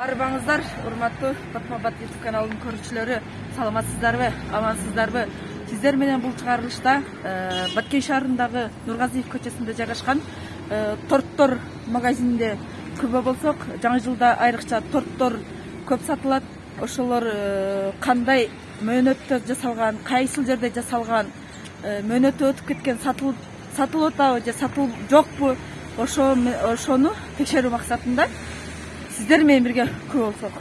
Арбаңыздар, урматтуу Батмабат YouTube каналынын көрүүчүлөрү, саламатсыздарбы, амансыздарбы? Сиздер менен бул чыгарылышта Баткен шаарындагы Нургазиев көчөсүндө жайгашкан торттор магазининде күбө болсок, жаңы жылда айрыкча торттор көп сатылат. Ошолор кандай мөөнөттө жасалган, кайсыл жерде жасалган, мөөнөтү өтүп кеткен, сатылып атабы же сатылып жокпу? Ошону текшерүү максатында сиздер менен бирге күбө болсок.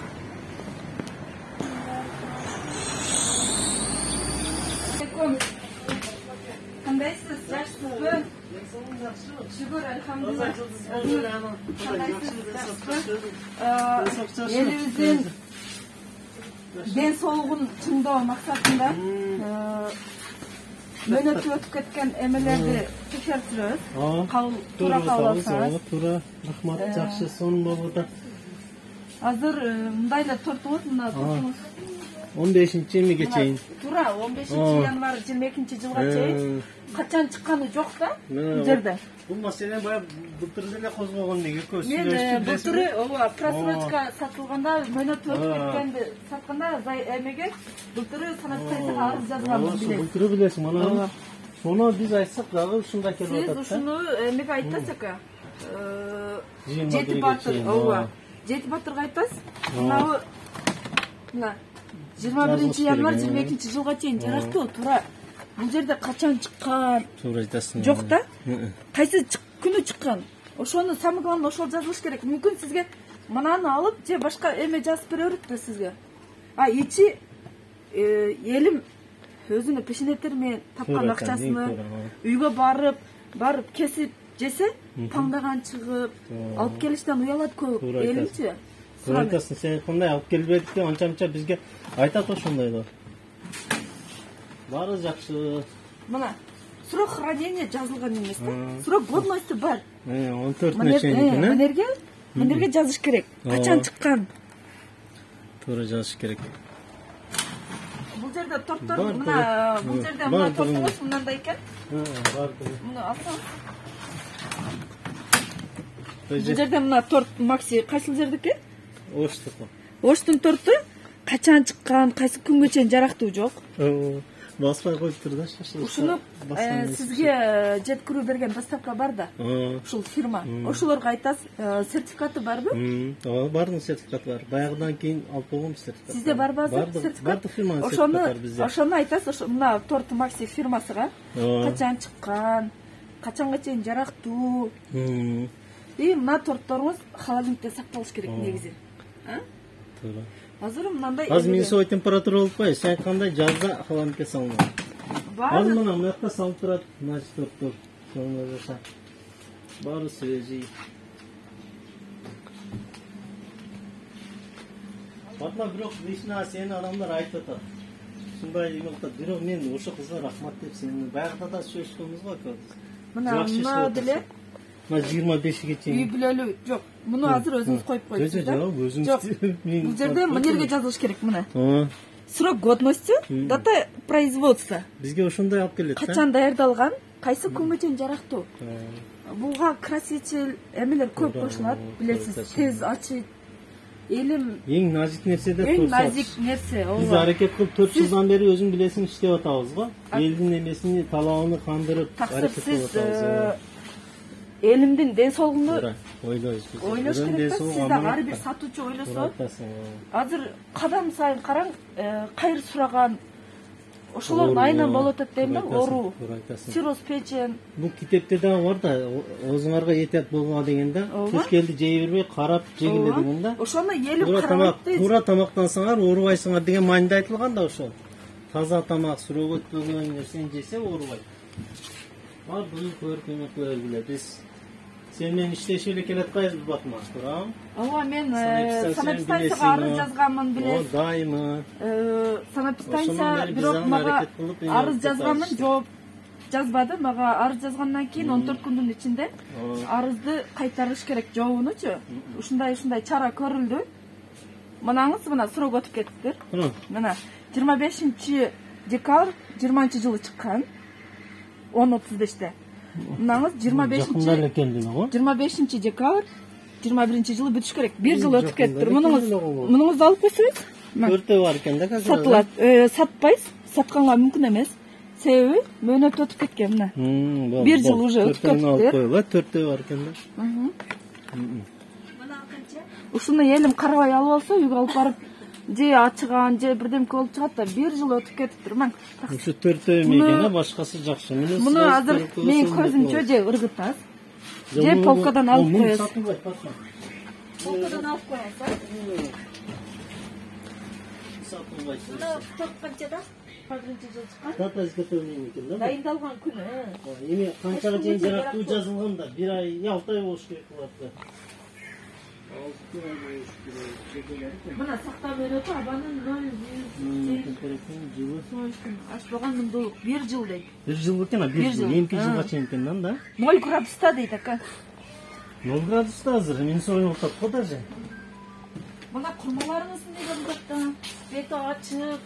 Кандайсыз? Жакшысызбы? Шүгүр, алхамдулилла. Элибиздин ден соолугун чыңдоо максатында мөөнөтү өтүп кеткен эмелерди текшертиребиз. Туура кабыл алсаңыз. Туура, рахмат, жакшы, сонун болуп атат. Азыр мындай эле торт болот, мына тортуңуз. 15-миге чейин. Туура, 15-январь 22-жылга чейин качан чыкканы жок да бул жерде. Бул маселени баягы былтыр деле козгогон неге көз. Мен былтыр просрочка сатылганда, мөөнөтү өтүп кеткенди сатканда эмеге былтыр санаптайсага арыз жазганмын, билесиз. Былтыр билесиң, мана сону биз айтсак дагы ушундай келип атат. Сиз ушуну эмеге айтасыз экен. Жети батыр, Жети батырга айтасыз. Мына 21-январь 22-жылга чейин жарактуу, туура. Бул жерде качан чыккан? Туура айтасың. Жок да? Кайсы күнү чыккан? Ошону самый главный ошол жазылыш керек. Мүмкүн сизге мынаны алып же башка эме жазып берет да сизге. Ичи элим өзүнүн пешенеттери менен тапкан акчасыны үйгө барып кесип жесе, таңдаган чыгып, алып келиштен уялат көп элимчи. Туура айтасың, сен кандай алып келбедик деп анча-мынча бизге айтат ошондойдо. Баары жакшы. Мына срок хранения жазылган эмес да. Срок годности бар. 14-нө чейин экен, Мынерге жазыш керек. Качан чыккан? Туура жазыш керек. Бул жерде торттор, мына бул жерде мына тортуңуз мындай экен. Бар. Муну алсаңыз. Бул жерде мына торт Макси кайсыл жердики? Оштун торту качан чыккан, кайсы күнгө чейин жарактуу жок. Баспай коюп тур да, шашылып. Ушуну сизге жеткирүү берген доставка бар да. Ушул фирма. Ошолорго айтасыз, сертификаты барбы? Бардын сертификаты бар. Баягыдан кийин алып болгон сертификат. Сизде барбы сертификат? Бардык фирманын сертификаты бар бизде. Ошону айтасыз, мына торт Макси фирмасыга качан чыккан, качанга чейин жарактуу. Мына тортторуңуз холодильникте сакталыш керек негизи. Туура. Азыр мындай. Азыр минусовой температура болуп кой, сен кандай жазда холодильникке салынган. Азыр мына мынакта салып турат, мына торттор. Соңго жаша. Баары свежий. Батма бирок лично сени адамдар айтып атат. Ушундай эмелтат, бирок мен ошо кызга рахмат деп сени баягыда да сөйлөшкөнбүз го көбүз. Мына деле 25-ге чейин. Үй бүлөлүү жок. Муну азыр өзүңүз коюп коюпсуз да? Жок, өзүңүз. Бул жерде мынерге жазылыш керек мына. Срок годности, дата производства. Бизге ошондой алып келет да. Качан даярдалган, кайсы күнгө чейин жарактуу. Буга краситель эмелер көп кошулат, билесиз, тез ачыйт. Элим эң назик нерсе да эң назик нерсе. Биз аракет кылып 4 жылдан бери өзүң билесиң иштеп атабыз го. Элдин эмесини, талабын кандырып аракет кылып атабыз. Элимдин ден соолугуну ойлош керек да, сиз да ар бир сатуучу ойлосо. Азыр кадам сайын караң, кайыр сураган, ошолордун айынан болуп атат дейм да, оору, цирроз печень. Бул китепте да бар да, оозуңарга этият болгула деген да, туш келди жей бербей, карап жегиле деген да. Ошону элип карап дейт. Туура тамактансаңар оорубайсыңар деген мааниде айтылган да ошол. Таза тамак, суроо өтпөгөн нерсени жесе оорубайт. Бар буну көрүп эметкилер билет. Биз сен менен иштешип эле келаткайбыз Батма, туурабы? Ооба, мен санэпидстанцияга арыз жазганмын, билесиз. Дайыма. Санэпидстанция бирок мага арыз жазганмын, жооп жазбады. Мага арыз жазгандан кийин 14 күндүн ичинде арызды кайтарыш керек, жообунучу. Ушундай чара көрүлдү. Мынаңыз, мына срок өтүп кетиптир. Мына 25 декабрь 20-жылы чыккан. 10:35-те. Мынаңыз 25 декабрь 21-жылы бүтүш керек. 1 жыл өтүп кетти. Мунуңузду алып койсоңуз. 4 бар экен да, сатылат. Сатпайсыз. Сатканга мүмкүн эмес. Себеби мөөнөтү өтүп кеткен мына. 1 жыл уже өтүп кетти. 4 бар экен да. Мына канча? Ушуну элим карабай алып алса, үйгө алып барып же ачыган, же бирдемке болуп чыгат да 1 жыл өтүп кетиптир. Мына. Ушу 4 эме башкасы жакшы. Муну азыр менин көзүмчө же ыргытасыз. Же полкадан алып коесуз. Полкадан алып коесуз. Сатылбайт. Мына топ канчада? 1-жыл чыккан. Дата изготовления экен да. Дайындалган күнү. Эми канчага чейин жарактуу жазылган да 1 ай, 6 ай болуш керек болот да. 6 ай болуш керек. Мына сактоо мөөнөтү абанын 0 жылы. Ашпаган мындуулук 1 жыл дейт. 1 жыл экен, 1 жыл. Эмки жылга чейин экен да? 0 градуста дейт ака. 0 градуста азыр мен союп атат го даже. Мына курмаларыңыз эмне болуп атат? Бети ачык.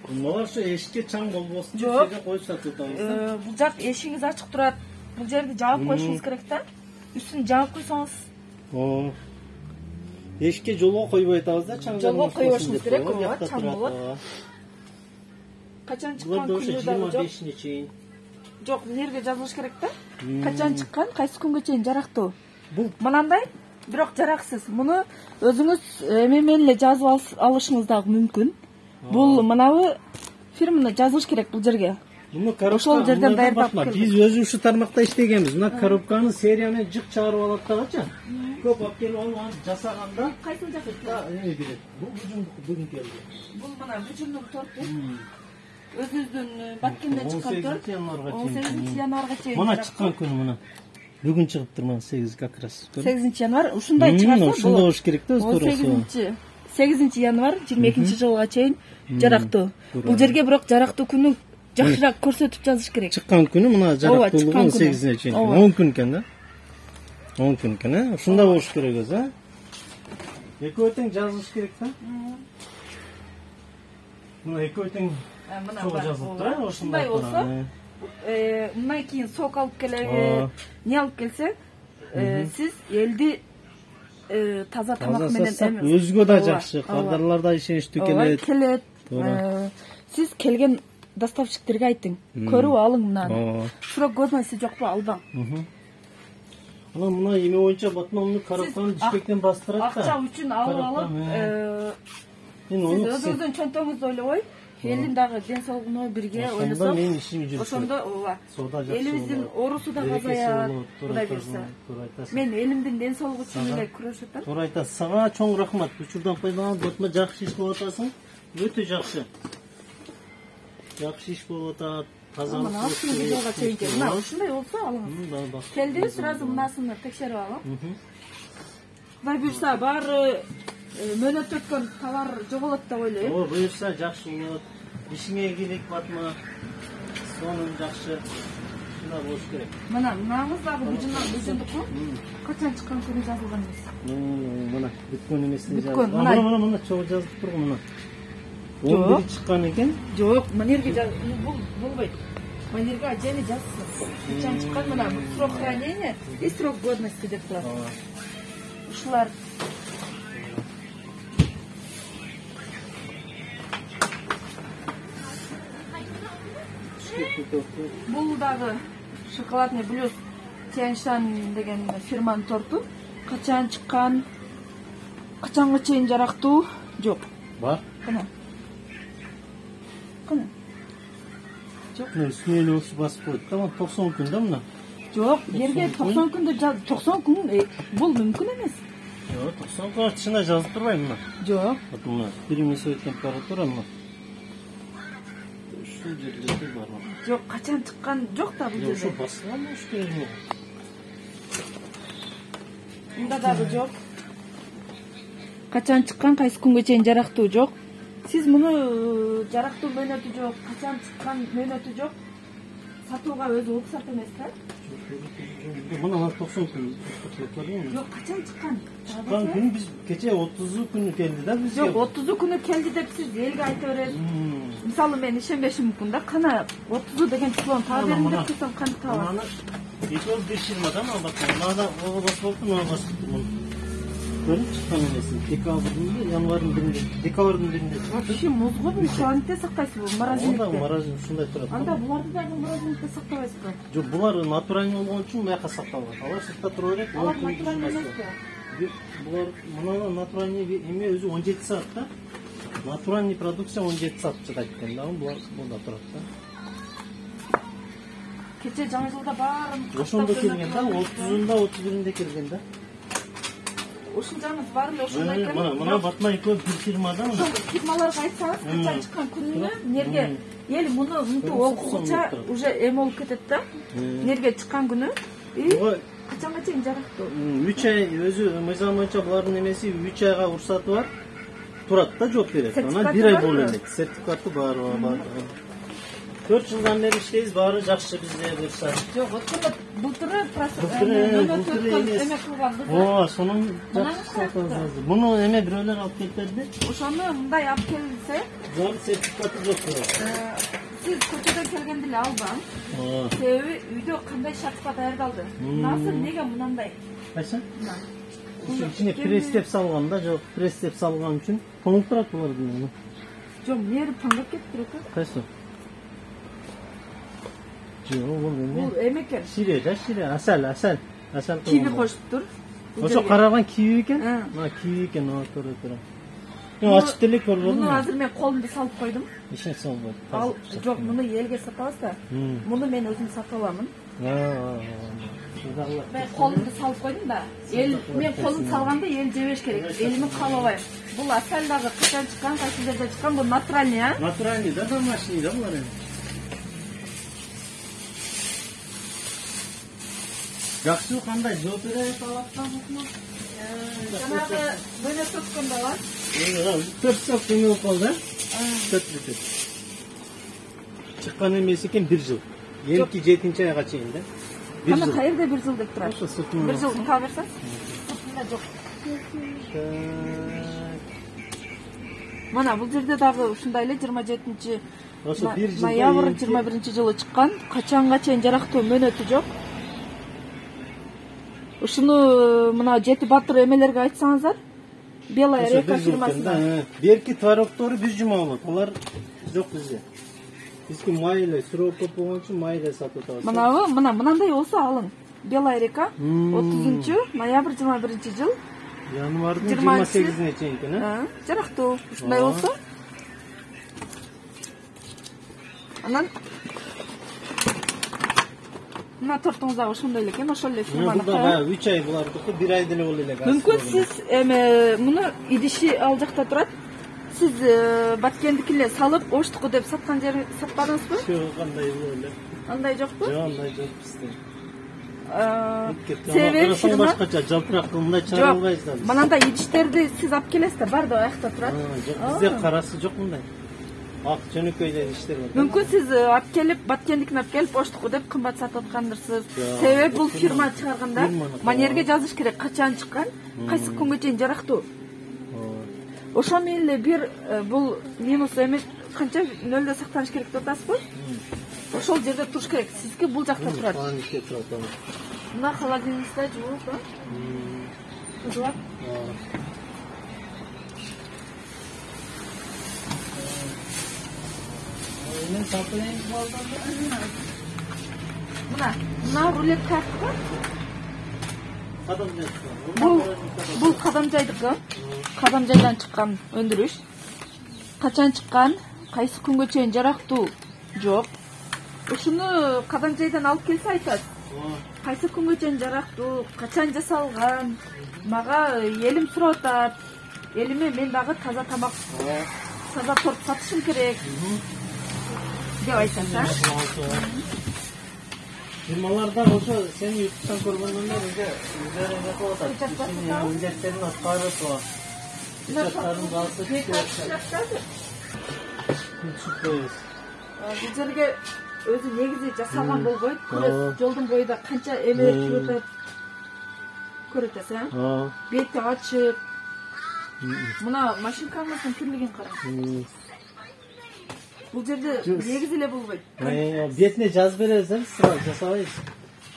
Курмалар ошо эшикке чаң болбосун деп жерге коюп сатып атабыз. Бул жак эшигиңиз ачык турат. Бул жерди жаап коюшуңуз керек да. Үстүн жаап койсоңуз. Эшикке жолго койбой атабыз да, чаң жолго коюшуңуз керек, чаң болот. Качан чыккан күнү дагы жок. 25-ине чейин. Жок, бул жерге жазылыш керек да. Качан чыккан, кайсы күнгө чейин жарактуу. Бул мынандай, бирок жараксыз. Муну өзүңүз эме менен эле жазып алышыңыз дагы мүмкүн. Бул мынабы фирманы жазылыш керек бул жерге. Муну коробка ошол жерден даярдап биз өзүбүз ушу тармакта иштегенбиз. Мына коробканы серия менен жык чыгарып алат дагычы. Көп алып келип аны жасаганда кайсыл жакта эме берет. Бул бүгүн келди. Бул мына бүжүндүн торту. Өзүбүздүн Баткенден чыккан торт. 18 январга чейин. Мына чыккан күнү мына. Бүгүн чыгыптыр мына 8 как раз. 8 январ ушундай чыгарса болот. Ушундай болуш керек да, өзгөрөсү. 8 январ 22-жылга чейин жарактуу. Бул жерге бирок жарактуу күнү жакшыраак көрсөтүп жазыш керек. Чыккан күнү мына жарактуулугу 18-ине чейин. 10 күн экен да. 10 күн экен, ушундай болуш керек өзү, Экөө тең жазылыш керек да. Мына экөө тең жазылып тура, ушундай болсо, мындан кийин сок алып келеби, не алып келсе, сиз элди таза тамак менен өзгө да жакшы, кардарлар да ишеничтүү келет. Сиз келген доставщиктерге айтың, көрүп алың мынаны. Сурок көрмөсү жокпу, албаң. Мына эме боюнча батмамны коробканы Бишкектен бастырат да. Акча үчүн алып, сиз өзүңүздүн чөнтөгүңүздү ойлобой, элдин дагы ден соолугуна бирге ойлосок, ошондо ооба. Элибиздин оорусу да азаят, Кудай буйрса. Мен элимдин ден соолугу үчүн эле күрөшүп атам. Туура айтасыз. Сага чоң рахмат. Учурдан пайдаланып батма жакшы иш кылып атасың. Өтө жакшы. Жакшы иш болуп атат. Мына видеога чейин мына ушундай болсо алыңыз. Келдиңиз, сразу мынасыны текшерип алам. Кудай буйрса баары мөөнөт өткөн товар жоголот деп ойлойм. Ооба, буйрса жакшы болот. Ишиңе келек батма. Сонун жакшы. Шуна болуш керек. Мына мынаңыз дагы бүжүндүкү. Качан чыккан күнү жазылган эмес. Мына бүткөн эмесине жазылган. Мына чогуу жазылып тургу мына. 11 чыккан экен. Жок, манерге болбойт. Манерге отдельно жазсын. Качан чыккан мына срок хранения и срок годности деп турат. Ушулар бул дагы шоколадный блюз Тяньшан деген фирманын торту. Качан чыккан, качанга чейин жарактуу жок. Бар. Кана. Жок, үстүнө эле өксү басып коет. Тамам 90 күн да мына. Жок, жерге 90 күндө 90 күн бул мүмкүн эмес. Жок, 90 күн ачына жазып турбайбы мына? Жок. Мына перенесет температура мына. Ушул жерлерде бар. Жок, качан чыккан жок да бул жерде. Ошо басылган болуш керек. Мында дагы жок. Качан чыккан, кайсы күнгө чейин жарактуу жок. Сиз муну жарактуу мөөнөтү жок, качан чыккан мөөнөтү жок. Сатууга өзү уруксат эмес да? Мына 90 күн. Жок, качан чыккан? Чыккан күн биз кече 30 күнү келди да бизге. Жок, 30 күнү келди деп сиз элге айта бересиз. Мисалы мен ишенбешим мүмкүн да. Кана 30 деген числону таба берим деп турсам кантип табам? Экөөбүз беш жыл да мына бакка. Мына да ого басып болду, мына басып. Görüp çıkan emesi. Yanvarın birinde. Dekabrın birinde. Вообще музгу бул шуантте сактайсыз бул морозильникте. Onda морозин ушундай турат. Анда буларды дагы морозильникте сактабайсызбы? Жок, булар натуральный болгон үчүн буяка сакталган. Алар сыртта тура берет. Алар натуральный эмес да. Булар мына натуральный эме өзү 17 саат да. Натуральный продукция 17 саат чыдайт экен да. Булар мында турат да. Кече жаңы жылда баарын Ошондо келген да, 30-ында, 31-inde келген да. Ушунчаңыз бар эле ошондой экен. Мына батма экөө бир фирмада. Ошол фирмаларга айтсаңыз, качан чыккан күнүнө эмнерге эл муну мынтип окугуча уже эме болуп кетет да. Эмнерге чыккан күнү качанга чейин жарактуу. 3 ай өзү мыйзам боюнча булардын эмеси 3 айга уруксаты бар. Турат да жооп берет. Анан 1 ай болуп элек. Сертификаты бар. 4 жылдан бeri иштейбиз, баары жакшы бизде буюрса. Жок, өткөндө былтыры эме кылганбыз. О, сонун жакшы сатабыз. Муну эме бирөөлөр алып келип берди. Ошону мындай алып келсе, жок сертификаты жок. Сиз көчөдөн келгенде эле албаң. Себеби үйдө кандай шартка даярдалды. Насыр неге мынандай? Кайсы? Ошо ичине пресстеп салган да, жок, пресстеп салган үчүн тоңуп турат булардын. Жок, нери тоңуп кетиптир экен. Кайсы? Бул эме экен. Шире да, шире, асал. Киви кошуптур. Ошо караган киви экен? Киви экен, туура. Ачып деле көрбөдүм. Муну азыр мен колумду салып койдум. Ишин салбайт. Ал жок, муну элге сатабыз да. Муну мен өзүм сатып аламын. Мен колумду салып койдум да. Мен колум салганда эл жебеш керек. Элими каалабайм. Бул асал дагы качан чыккан, кайсы жерде чыккан, бул натуральный, а? Натуральный да, домашний да булар. Жакшы кандай жооп берет алаттамыкмы? Жанагы бөлө соткондо бар. 4 саат эме болуп калды, а? 4 бүтөт. Чыккан эмеси экен 1 жыл. 7-7 айга чейин да. 1 жыл. Аны кайерде 1 жыл деп турат? 1 жыл таба берсеңиз? Сыртында жок. Мына бул жерде дагы ушундай эле 27 ноябрь 21-жылы чыккан, качанга чейин жарактоо мөөнөтү жок. Ушуну мына Жети Батыр эмелерге айтсаңыздар, Белая река фирмасына. Берки творогтору 1 жума болот. Алар жок бизде. Бизге майлы, срок көп болгон үчүн майлы сатып атабыз. Мынандай болсо алың. Белая река 30 ноябрь 21-жыл. Январдын 28-ине чейин экен, а? Жарактуу. Ушундай болсо. Анан мына тортуңуз дагы ошондой эле экен, ошол эле фирманы. Бул 3 ай булардыкы, 1 ай деле болду эле. Мүмкүн сиз муну идиши ал жакта турат. Сиз Баткендики эле салып, оштуку деп саткан жер сатпадыңызбы? Жок, кандай болду эле. Андай жокпу? Жок, андай жок бизде. Себеби фирма башкача жалтырак мындай чыгара албайбыз да. Манандай идиштерди сиз алып келесиздер, бар да аякта турат. Жок, бизде карасы жок мындай. Ак жөнөкөйдө иштер бар. Мүмкүн сиз алып келип, Баткендикин алып келип, оштуку деп кымбат сатып аткандырсыз. Себеби бул фирма чыгарганда манерге жазыш керек, качан чыккан, кайсы күнгө чейин жарактуу. Ошо менен эле бир бул минус эмес, канча нөлдө сактаныш керек деп атасызбы? Ошол жерде туруш керек. Сизге бул жакта турат. Мына холодильникте жууп, кызылап. Мына рулет карты. Бул Кадамжайдыкы. Кадамжайдан чыккан өндүрүш. Качан чыккан, кайсы күнгө чейин жарактуу жок. Ушуну Кадамжайдан алып келсе айтат. Кайсы күнгө чейин жарактуу, качан жасалган. Мага элим сурап атат. Элиме мен дагы таза тамак, таза торт сатышым керек деп айтат, а? Фирмаларда ошо сени ютубтан көргөндө өзү жасап атат. Милдеттерин аткарып, ичаттарын басып түшүрөбүз. Бул жерге өзү негизи жасалган болбойт. Жолдун боюда канча эмелер жүрөт. Көрөтөсүз, а? Бети ачык. Мына машинкаңыздын түрлүгүн караңыз. Бул жерде негизи эле болбойт. Бетине жазып беребиз, жасабайбыз.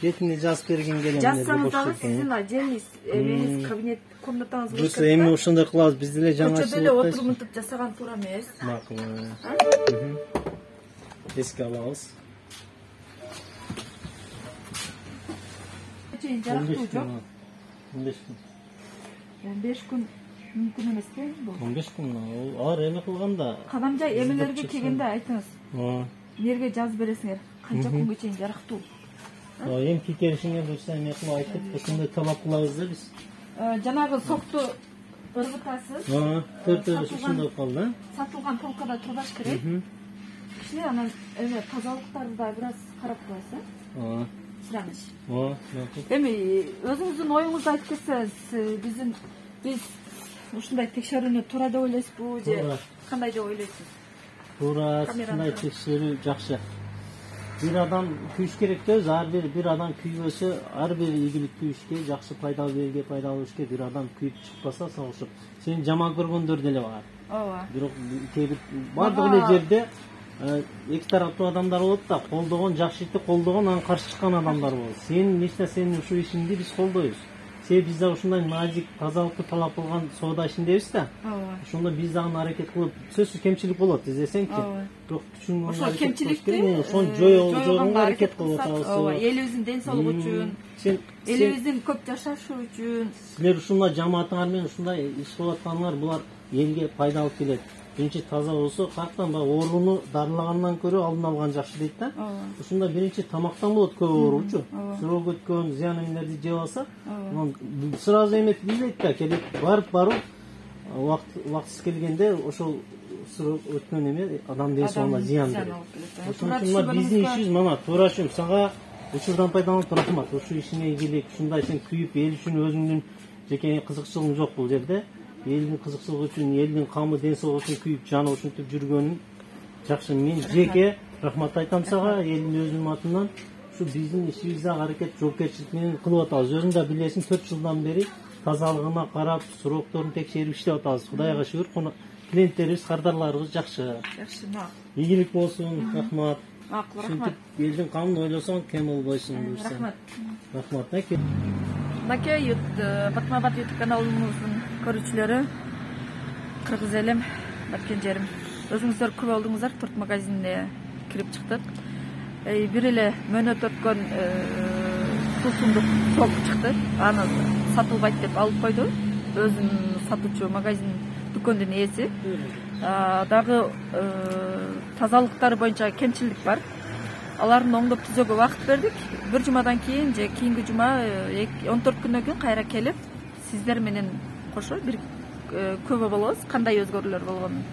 бетине жазып берген келем. Жазсаңыз дагы сиздин отдельный эмеңиз, кабинет комнатаңыз болот. Дұрыс, эми ошондой кылабыз. Биз деле жаңы Көчөдө эле отуруп мынтип жасаган туура эмес. Макул. Эске алабыз. Жарактуу жок. 15 күн. 15 күн мүмкүн эмеспи бул? 15 күн. Ар эме кылганда. Кадамжай эмелерге келгенде айтыңыз. Эмнеге жазып бересиңер? Канча күнгө чейин жарактуу? Эми кикеришиңер буюрса эме кылып айтып, ошондой талап кылабыз да биз. Жанагы сокту ыргытасыз. Төртөө ушундай калды. Сатылган полкада турбаш керек. Кичине анан эме тазалыктарды да бир аз карап коесуз. Сыраныч. Эми өзүңүздүн оюңузду айтып кетсеңиз, биз ушундай текшерүүнү туура деп ойлойсузбу же кандай деп ойлойсуз? Туура, ушундай текшерүү жакшы. Bir адам күйүш керек да, ар бир адам күйбөсө, ар бир ийгиликтүү ишке, жакшы пайдалуу элге пайдалуу ишке бир адам күйүп чыкпаса, согушуп, сени жаман көргөндөр деле бар. Ооба. Бирок кээ бардык эле жерде эки тараптуу адамдар болот да, колдогон, жакшы ишти колдогон, анан каршы чыккан адамдар болот. Сенин ушул ишиңди биз колдойбуз. Себеби биз да ушундай назик, тазалыкты талап кылган соода ишиндебиз да. Ошондо биз дагы аракет кылып, сөзсүз кемчилик болот, издесеңчи. Бирок күчүң ошол кемчиликти ошону жоюуга аракет кылып атабыз. Ооба, элибиздин ден соолугу үчүн, элибиздин көп жашашы үчүн. Силер ушундай жамаатыңар менен ушундай иш кылып атканыңар, булар элге пайда алып келет. Биринчи таза болсо, каяктан баягы ооруну дарылагандан көрө алдын алган жакшы дейт да. Ушунда биринчи тамактан болот көп ооручу. Сырок өткөн зыян эмелерди жеп алса, анан сразу эметип билбейт да, келип барып убактысыз келгенде ошол сырок өткөн эме адам ден соолугуна зыян берет. Ошондон кийин биздин ишибиз мына туура ушул сага учурдан пайдаланып рахмат. Ушул ишиңе ийгилик, ушундай сен күйүп эл үчүн өзүңдүн жеке кызыкчылыгың жок бул жерде. Элдин кызыкчылыгы үчүн, элдин камы, ден соолугу үчүн күйүп, жаны ушинтип жүргөнүң жакшы. Мен жеке рахмат айтам сага, элдин өзүнүн атынан. Ушу биздин ишибизде аракет жоопкерчилик менен кылып атабыз. Өзүң да билесиң, 4 жылдан бери тазалыгына карап, сурокторун текшерип иштеп атабыз. Кудайга шүгүр, клиенттерибиз, кардарларыбыз жакшы. Жакшы, ийгилик болсун, рахмат. Макул, рахмат. Элдин камын ойлосоң, кем болбойсуң. Рахмат. Рахмат. Мынакей Батма-Бат YouTube каналыбыздын көрүүчүлөрү, кыргыз элим, баткен жерим. Өзүңүздөр күбө болдуңуздар, торт магазинине кирип чыктык. Бир эле мөөнөт өткөн суусундук сок чыкты. Аны сатылбайт деп алып койду. Өзүн сатуучу магазин дүкөндүн ээси. Дагы тазалыктары боюнча кемчилик бар. Аларын оңдоп түзөөгө убакыт бердик. Бир жумадан кийин же кийинки жума 14 күндөн кийин кайра келип, сиздер менен кошо бир көбө болобуз. Кандай өзгөрүүлөр болгонун.